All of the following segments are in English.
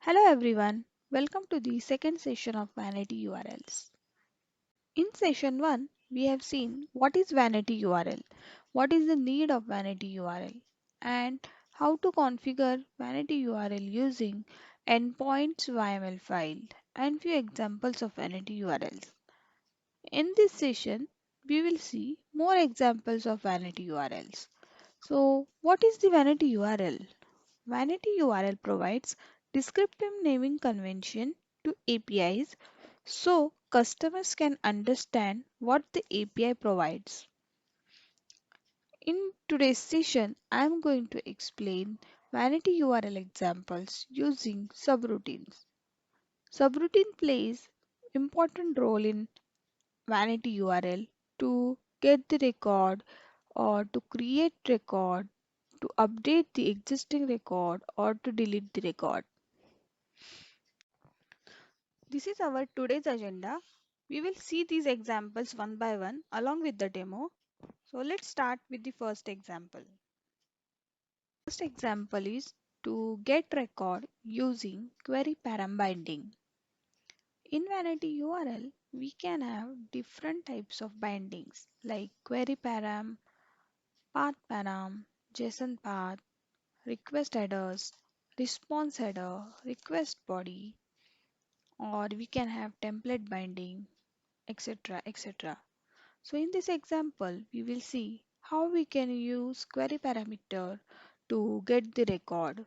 Hello everyone, welcome to the second session of Vanity URLs. In session 1, we have seen what is Vanity URL, what is the need of Vanity URL, and how to configure Vanity URL using endpoints YML file and few examples of Vanity URLs. In this session, we will see more examples of Vanity URLs. So, what is the Vanity URL? Vanity URL provides descriptive naming convention to APIs so customers can understand what the API provides. In today's session, I am going to explain Vanity URL examples using subroutines. Subroutine plays important role in Vanity URL to get the record or to create record, to update the existing record or to delete the record. This is our today's agenda. We will see these examples one by one along with the demo. So let's start with the first example. First example is to get record using Query Param Binding. In Vanity URL, we can have different types of bindings like Query Param, Path Param, JSON Path, Request Headers, Response Header, Request Body, or we can have template binding, etc. etc. So in this example, we will see how we can use query parameter to get the record.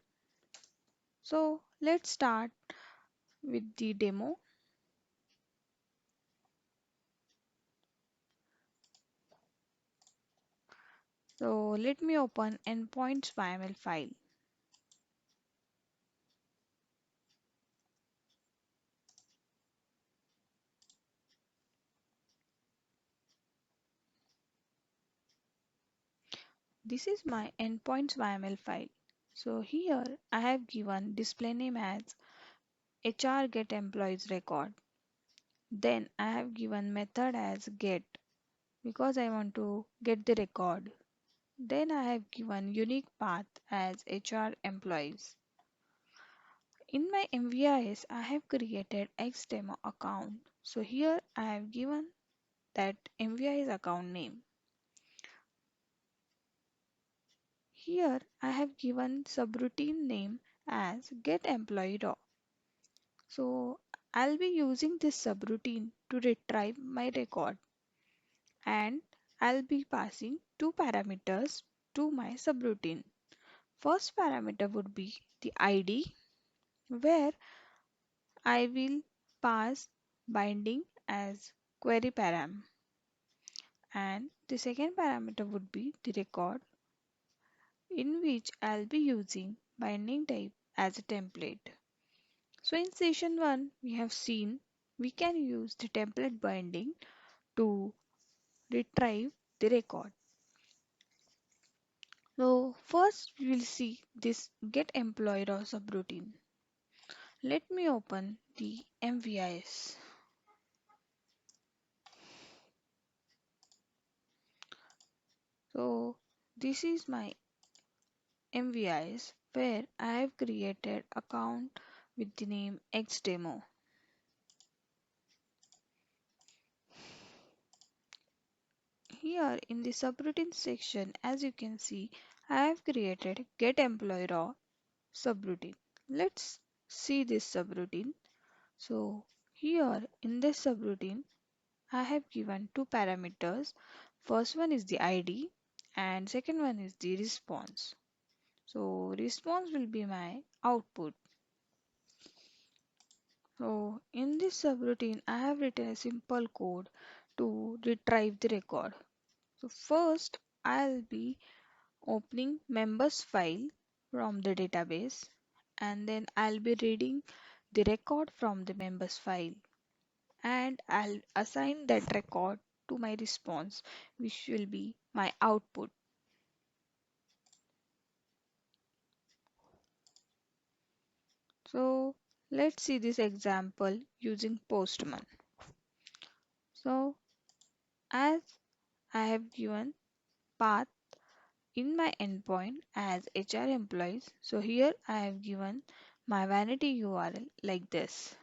So let's start with the demo. So let me open endpoints YML file. This is my endpoints YML file. So here I have given display name as HR get employees record. Then I have given method as get because I want to get the record. Then I have given unique path as HR employees. In my MVIS, I have created XDemo account. So here I have given that MVIS account name. Here I have given subroutine name as get employee raw. So I'll be using this subroutine to retrieve my record and I'll be passing two parameters to my subroutine. First parameter would be the ID where I will pass binding as query param and the second parameter would be the record in which I'll be using binding type as a template. So in session 1 we have seen we can use the template binding to retrieve the record. So first we will see this get employee raw subroutine. Let me open the MVIS. So this is my MVIS where I have created account with the name XDemo. Here in the subroutine section, as you can see, I have created get employee raw subroutine. Let's see this subroutine. So here in this subroutine, I have given two parameters. First one is the ID and second one is the response. So response will be my output. So in this subroutine, I have written a simple code to retrieve the record. So first, I'll be opening members file from the database and then I'll be reading the record from the members file and I'll assign that record to my response, which will be my output. So let's see this example using Postman. So as I have given path in my endpoint as HR employees. So here I have given my vanity URL like this.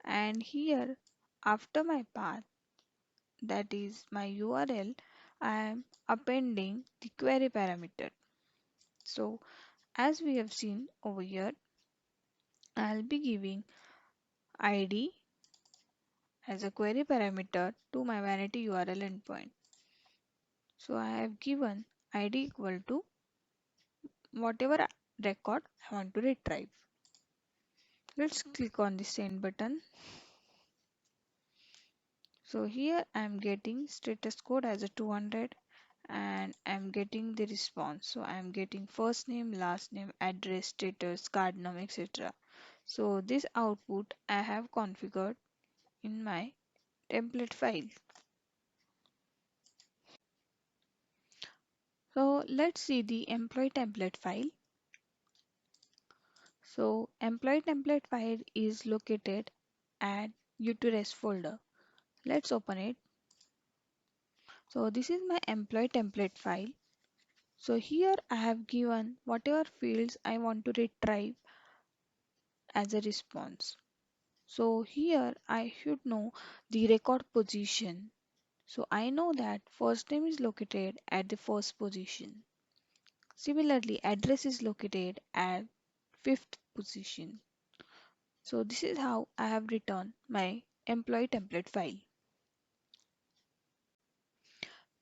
And here after my path, that is my URL, I am appending the query parameter. So as we have seen over here, I'll be giving ID as a query parameter to my vanity URL endpoint. So I have given ID equal to whatever record I want to retrieve. Let's click on the send button. So here I am getting status code as a 200 and I am getting the response. So I am getting first name, last name, address, status, card number, etc. So this output I have configured in my template file. So let's see the employee template file. So employee template file is located at utils folder. Let's open it. So this is my employee template file. So here I have given whatever fields I want to retrieve as a response. So here I should know the record position. So I know that first name is located at the first position. Similarly, address is located at fifth position. So this is how I have written my employee template file.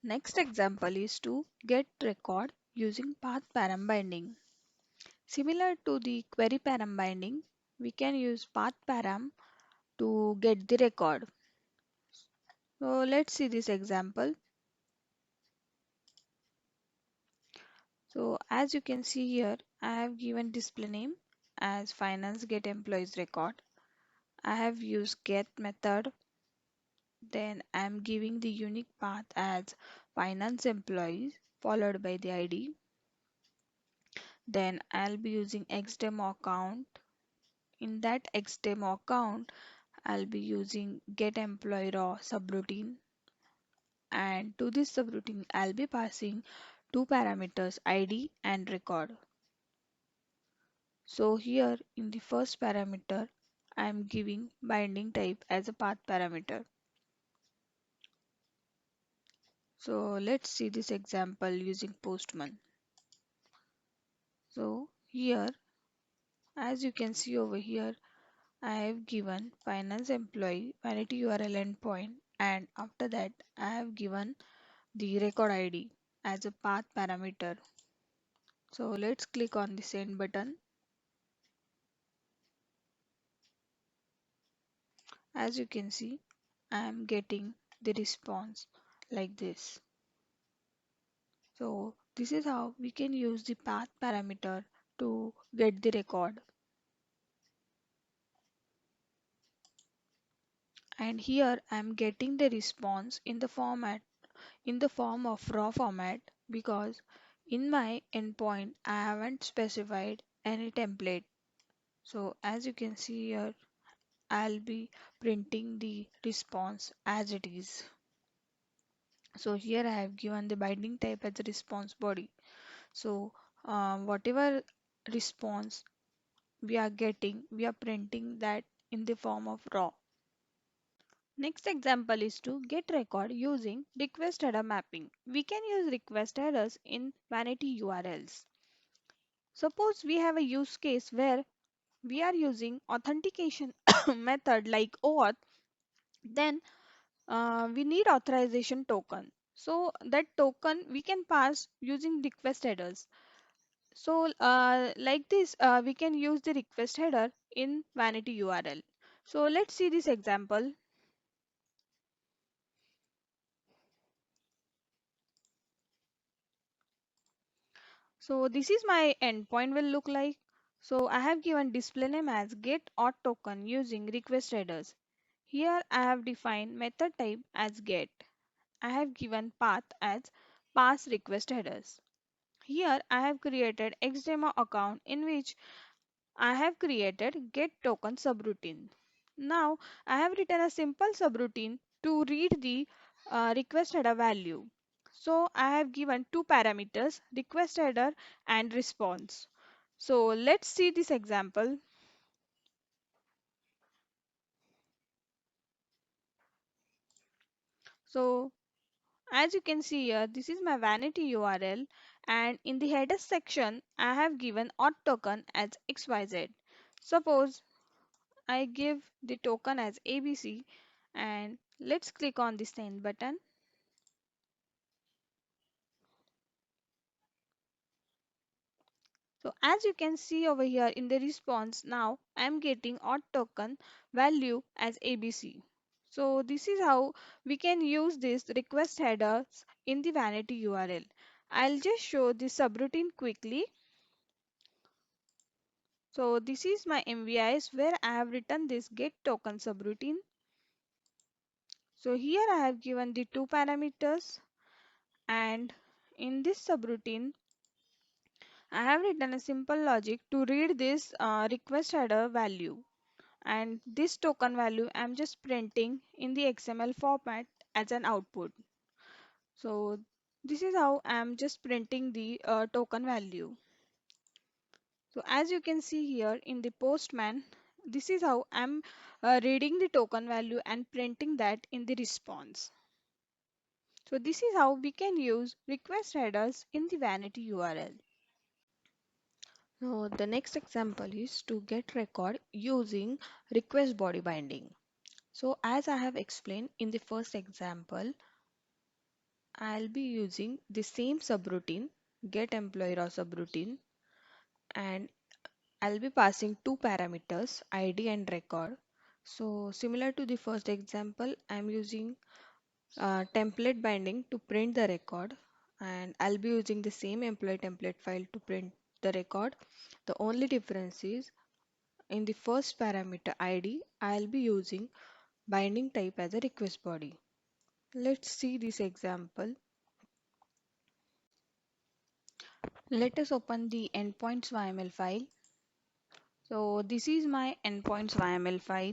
Next example is to get record using Path Param Binding. Similar to the Query Param Binding, we can use Path Param to get the record. So let's see this example. So as you can see here, I have given display name as finance get employees record. I have used get method. Then I am giving the unique path as finance employees followed by the ID. Then I'll be using xdemo account. In that xdemo account, I'll be using get employee raw subroutine. And to this subroutine, I'll be passing two parameters ID and record. So here in the first parameter, I am giving binding type as a path parameter. So let's see this example using Postman. So here, as you can see over here, I have given finance employee vanity URL endpoint, and after that I have given the record ID as a path parameter. So let's click on the send button. As you can see, I am getting the response like this. So this is how we can use the path parameter to get the record. And here I am getting the response in the form of raw format because in my endpoint I haven't specified any template. So as you can see here, I'll be printing the response as it is. So here I have given the binding type as a response body. So whatever response we are getting, we are printing that in the form of raw. Next example is to get record using request header mapping. We can use request headers in vanity URLs. Suppose we have a use case where we are using authentication method like OAuth, then we need authorization token. So that token we can pass using request headers. So like this, we can use the request header in vanity URL. So let's see this example. So this is my endpoint will look like. So I have given display name as get auth token using request headers. Here I have defined method type as get. I have given path as pass request headers. Here I have created XDemo account in which I have created get token subroutine. Now I have written a simple subroutine to read the request header value. So I have given two parameters request header and response. So let's see this example. So as you can see here, this is my vanity URL, and in the header section, I have given auth token as XYZ. Suppose I give the token as ABC, and let's click on the send button. So as you can see over here in the response, now I am getting auth token value as ABC. So this is how we can use this request headers in the vanity URL. I'll just show the subroutine quickly. So this is my MVIS where I have written this get token subroutine. So here I have given the two parameters, and in this subroutine I have written a simple logic to read this request header value, and this token value I'm just printing in the XML format as an output. So this is how I'm just printing the token value. So as you can see here in the postman, this is how I'm reading the token value and printing that in the response. So this is how we can use request headers in the vanity URL. Now the next example is to get record using request body binding. So as I have explained in the first example, I'll be using the same subroutine, get employee raw subroutine, and I'll be passing two parameters, ID and record. So similar to the first example, I'm using template binding to print the record, and I'll be using the same employee template file to print the record. The only difference is in the first parameter ID, I'll be using binding type as a request body. Let's see this example. Let us open the endpoints YML file. So this is my endpoints YML file,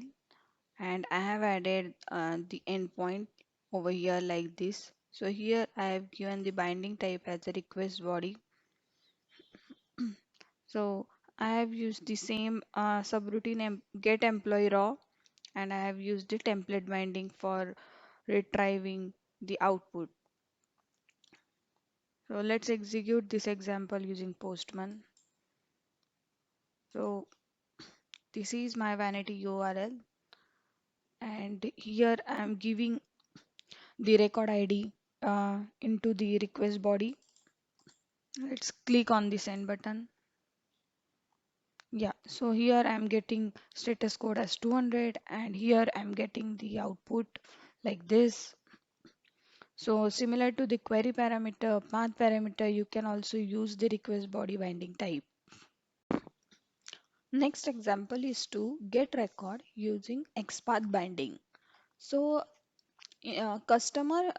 and I have added the endpoint over here like this. So here I have given the binding type as a request body. So I have used the same subroutine get employee raw, and I have used the template binding for retrieving the output. So let's execute this example using Postman. So this is my vanity URL, and here I am giving the record ID into the request body. Let's click on the send button. Yeah, so here I'm getting status code as 200, and here I'm getting the output like this. So similar to the query parameter, path parameter, you can also use the request body binding type. Next example is to get record using XPath binding. So customer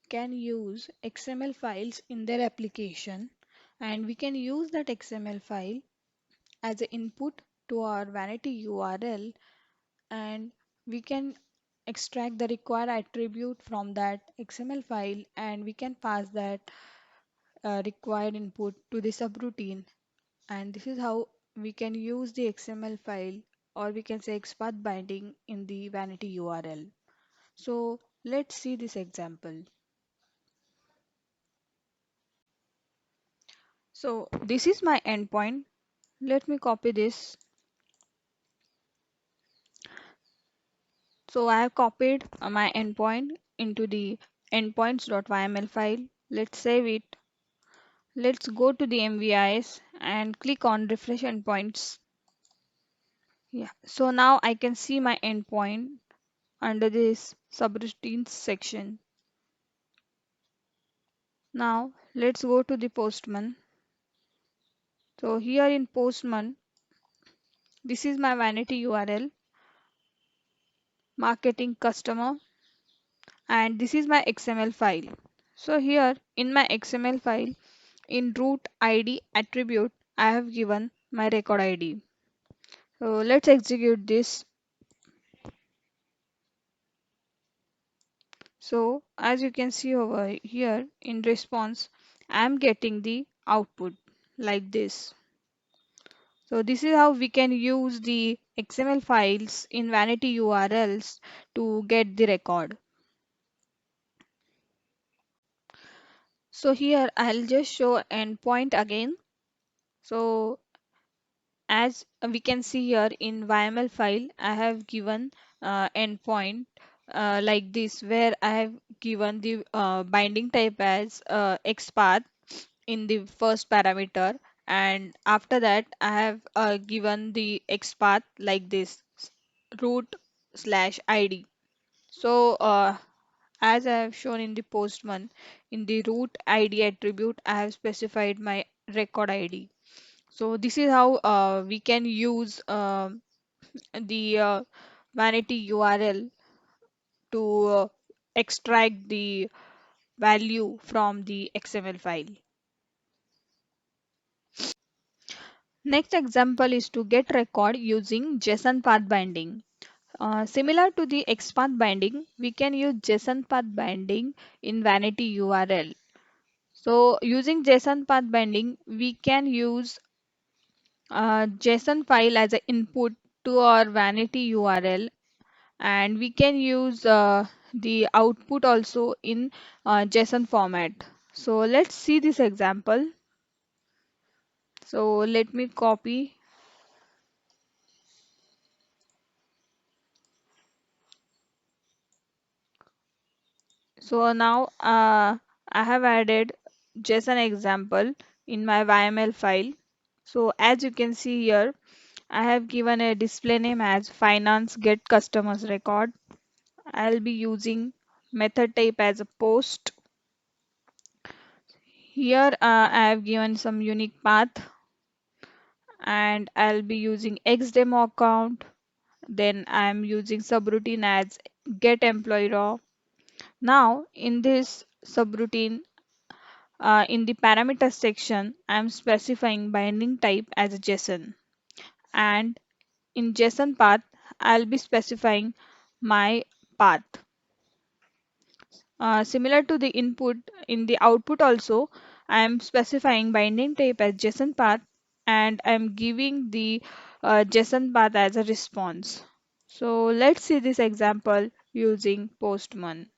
can use XML files in their application, and we can use that XML file as an input to our vanity URL, and we can extract the required attribute from that XML file, and we can pass that required input to the subroutine, and this is how we can use the XML file, or we can say XPath binding in the vanity URL. So let's see this example. So this is my endpoint. Let me copy this. So I have copied my endpoint into the endpoints.yml file. Let's save it. Let's go to the MVIS and click on refresh endpoints. Yeah. So now I can see my endpoint under this subroutines section. Now let's go to the Postman. So here in Postman, this is my vanity URL, marketing customer, and this is my XML file. So here in my XML file, in root ID attribute, I have given my record ID. So let's execute this. So as you can see over here in response, I am getting the output like this. So this is how we can use the XML files in vanity URLs to get the record. So here I'll just show endpoint again. So as we can see here in YML file, I have given endpoint like this, where I have given the binding type as XPath in the first parameter, and after that I have given the XPath like this, root slash ID. So as I have shown in the postman, in the root ID attribute, I have specified my record ID. So this is how we can use the vanity URL to extract the value from the XML file. Next example is to get record using JSON path binding. Similar to the XPath binding, we can use JSON path binding in vanity URL. So using JSON path binding, we can use JSON file as an input to our vanity URL, and we can use the output also in JSON format. So let's see this example. So let me copy. So now I have added JSON example in my YML file. So as you can see here, I have given a display name as finance get customers record. I'll be using method type as a post. Here I have given some unique path, and I'll be using xdemo account. Then I'm using subroutine as get employee raw. Now in this subroutine, in the parameter section, I'm specifying binding type as a JSON, and in JSON path, I'll be specifying my path. Similar to the input, in the output also, I am specifying binding type as JSON path, and I'm giving the JSON path as a response. So let's see this example using Postman.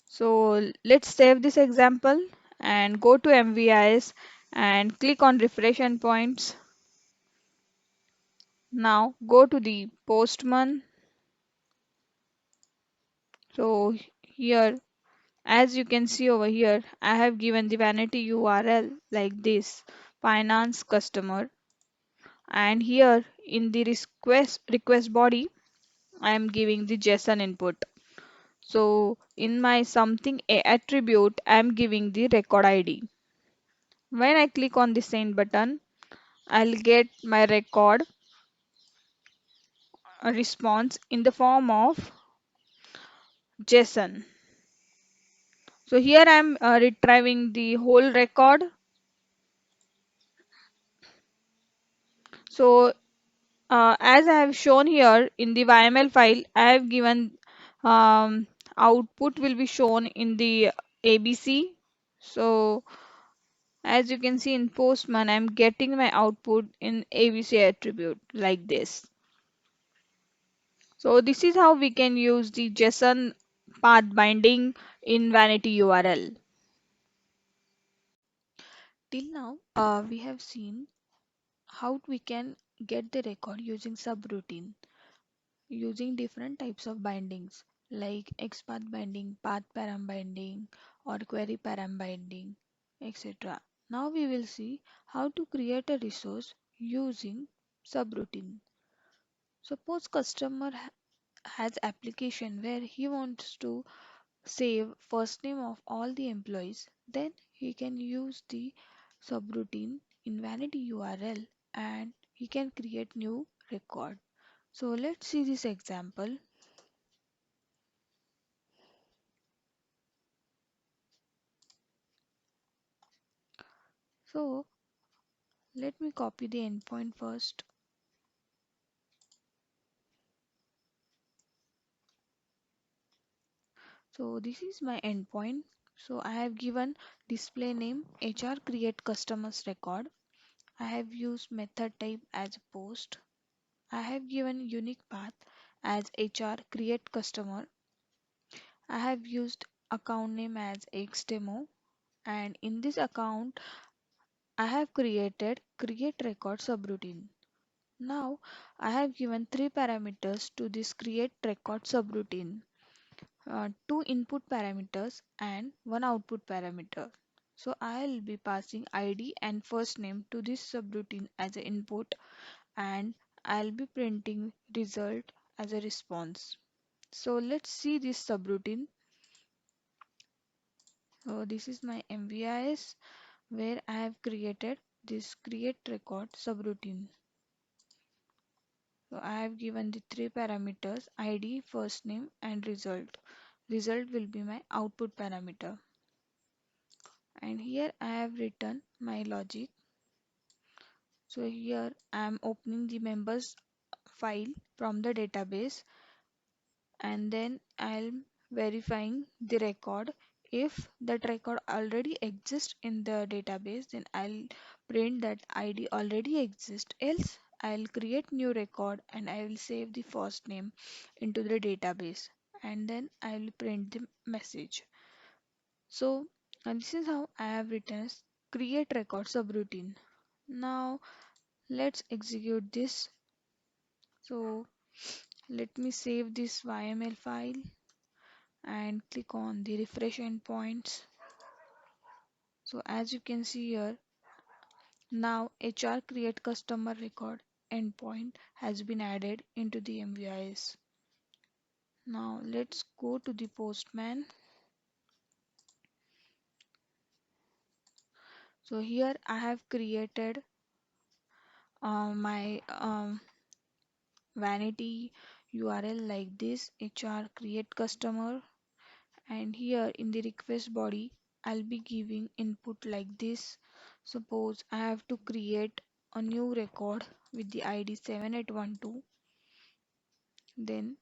So let's save this example and go to MVIS and click on refresh endpoints. Now go to the Postman. So here, as you can see over here, I have given the vanity URL like this, finance customer, and here in the request body, I am giving the JSON input. So in my something a attribute, I am giving the record ID. When I click on the send button, I'll get my record response in the form of JSON. So here I'm retrieving the whole record. So as I have shown here in the YML file, I have given output will be shown in the ABC. So as you can see in Postman, I'm getting my output in ABC attribute like this. So this is how we can use the JSON path binding in vanity URL. Till now, we have seen how we can get the record using subroutine, using different types of bindings like XPath binding, Path Param Binding, or Query Param Binding, etc. Now we will see how to create a resource using subroutine. Suppose customer has application where he wants to save first name of all the employees, then he can use the subroutine in vanity URL and he can create new record. So let's see this example. So let me copy the endpoint first. So this is my endpoint. So I have given display name HR create customers record. I have used method type as post. I have given unique path as HR create customer. I have used account name as xdemo, and in this account I have created create record subroutine. Now I have given three parameters to this create record subroutine, two input parameters and one output parameter. So I'll be passing ID and first name to this subroutine as an input, and I'll be printing result as a response. So let's see this subroutine. So this is my MVIS where I have created this create record subroutine. So I have given the three parameters ID, first name and result. Result will be my output parameter. And here I have written my logic. So here I am opening the members file from the database, and then I'm verifying the record. If that record already exists in the database, then I'll print that ID already exists. Else I'll create new record and I will save the first name into the database, and then I'll print the message. So and this is how I have written create record subroutine. Now let's execute this. So let me save this YML file and click on the refresh endpoints. So as you can see here, now HR create customer record endpoint has been added into the MVIS. Now let's go to the postman. So here I have created my vanity URL like this, HR create customer, and here in the request body I'll be giving input like this. Suppose I have to create a new record with the ID 7812, then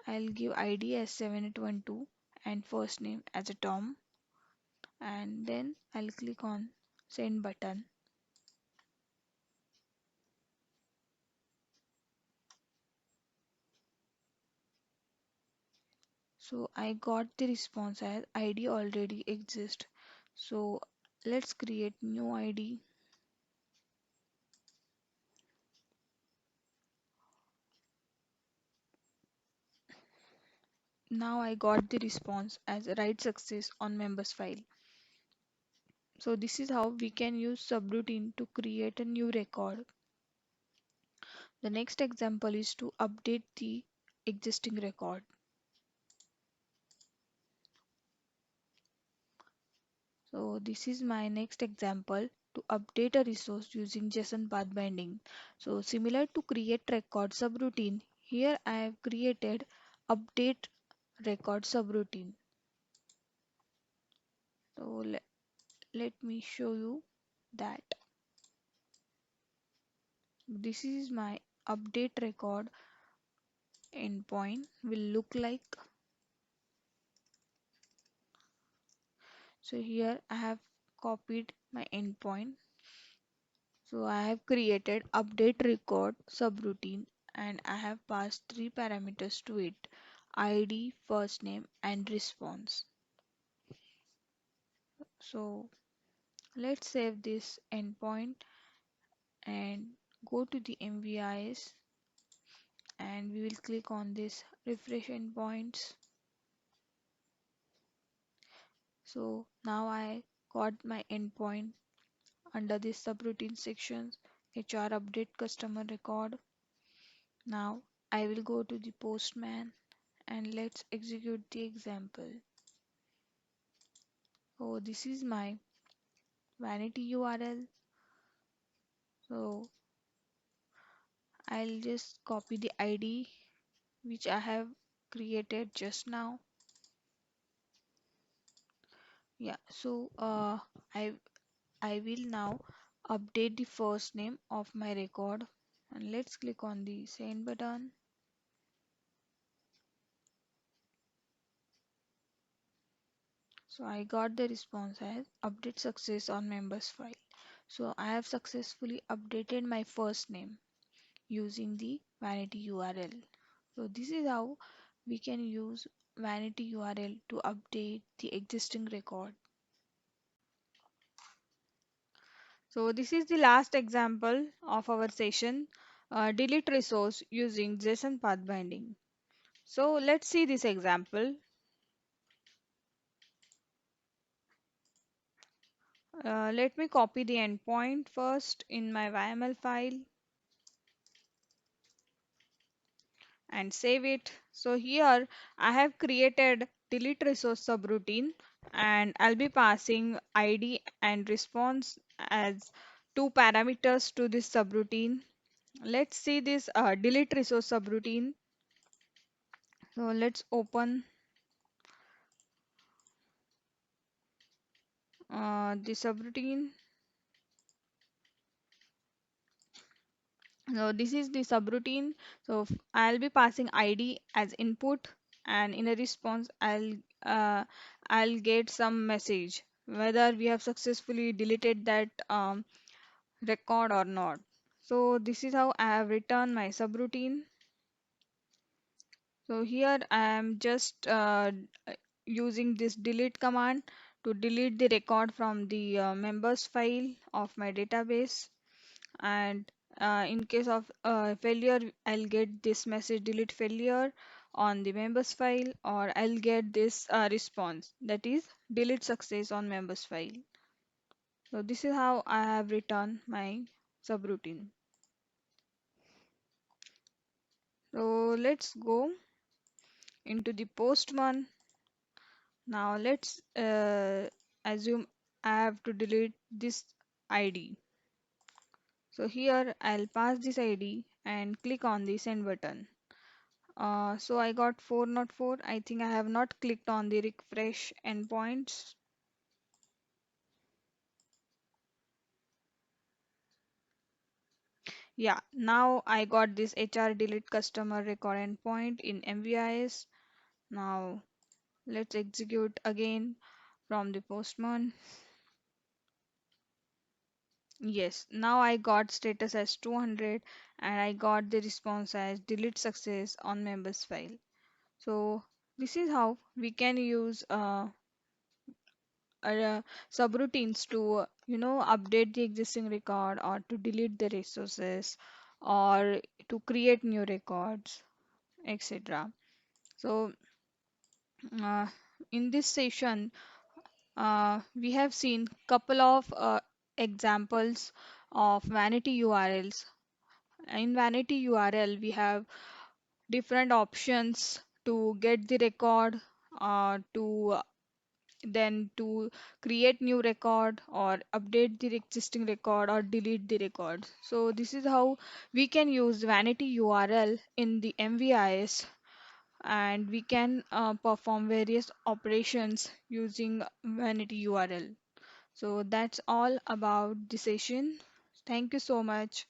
I'll give ID as 7812 and first name as a Tom, and then I'll click on send button. So I got the response as ID already exists. So let's create new ID. Now I got the response as write success on members file. So this is how we can use subroutine to create a new record. The next example is to update the existing record. So this is my next example to update a resource using JSON Path Binding. So similar to create record subroutine, here I have created update record subroutine. So let me show you that. This is my update record endpoint will look like. So here I have copied my endpoint. So I have created update record subroutine and I have passed three parameters to it: ID, first name and response. So let's save this endpoint and go to the MVIS, and we will click on this refresh endpoints. So now I got my endpoint under this subroutine sections, HR update customer record. Now I will go to the postman and let's execute the example. Oh, this is my vanity URL. So I'll just copy the ID which I have created just now. Yeah, so I will now update the first name of my record, and let's click on the send button. So I got the response as update success on members file. So I have successfully updated my first name using the vanity URL. So this is how we can use vanity URL to update the existing record. So this is the last example of our session, delete resource using JSON Path Binding. So let's see this example. Let me copy the endpoint first in my YML file and save it. So here I have created delete resource subroutine and I'll be passing ID and response as two parameters to this subroutine. Let's see this delete resource subroutine. So let's open the subroutine. So this is the subroutine. So I'll be passing ID as input, and in a response, uh, I'll get some message whether we have successfully deleted that record or not. So this is how I have written my subroutine. So here I am just using this delete command to delete the record from the members file of my database. And in case of failure, I'll get this message delete failure on the members file, or I'll get this response that is delete success on members file. So this is how I have written my subroutine. So let's go into the post one. Now let's assume I have to delete this ID. So here I'll pass this ID and click on the send button. So I got 404. I think I have not clicked on the refresh endpoints. Yeah, now I got this HR delete customer record endpoint in MVIS. Now let's execute again from the postman. Yes, now I got status as 200 and I got the response as delete success on members file. So this is how we can use subroutines to update the existing record or to delete the resources or to create new records, etc. So uh, in this session we have seen couple of examples of vanity URLs. In vanity URL we have different options to get the record, to then to create new record or update the existing record or delete the record. So this is how we can use vanity URL in the MVIS, and we can perform various operations using vanity URL. So that's all about the session. Thank you so much.